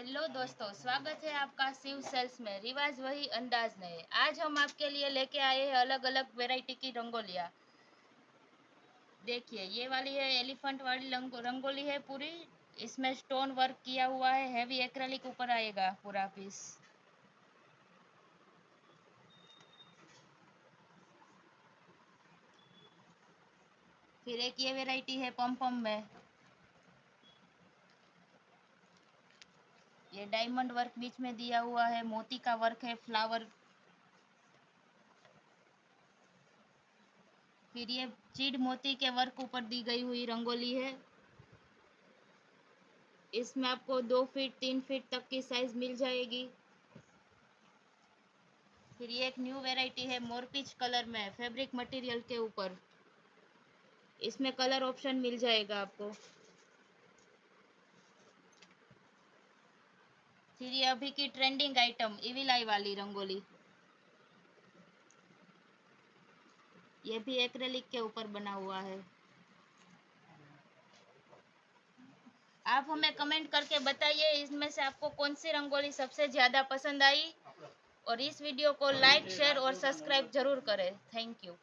Hello दोस्तों, स्वागत है आपका शिव सेल्स में। रिवाज वही अंदाज नहीं। आज हम आपके लिए लेके आए हैं अलग अलग वैरायटी की रंगोलियाँ। देखिए, ये वाली है एलिफेंट वाली रंगोली है पूरी। इसमें स्टोन वर्क किया हुआ है, हैवी एक्रेलिक ऊपर आएगा पूरा पीस। फिर एक ये वैरायटी है पम पम में। ये डायमंड वर्क बीच में दिया हुआ है, मोती का वर्क है, फ्लावर। फिर ये चीड़ मोती के वर्क ऊपर दी गई हुई रंगोली है। इसमें आपको 2 फीट 3 फीट तक की साइज मिल जाएगी। फिर ये एक न्यू वैरायटी है मोरपीच कलर में, फैब्रिक मटेरियल के ऊपर। इसमें कलर ऑप्शन मिल जाएगा आपको। फिर ये अभी की ट्रेंडिंग आइटम इविल आई वाली रंगोली। ये भी एक्रेलिक के ऊपर बना हुआ है। आप हमें कमेंट करके बताइए इसमें से आपको कौन सी रंगोली सबसे ज़्यादा पसंद आई। और इस वीडियो को लाइक शेयर और सब्सक्राइब जरूर करें। Thank you.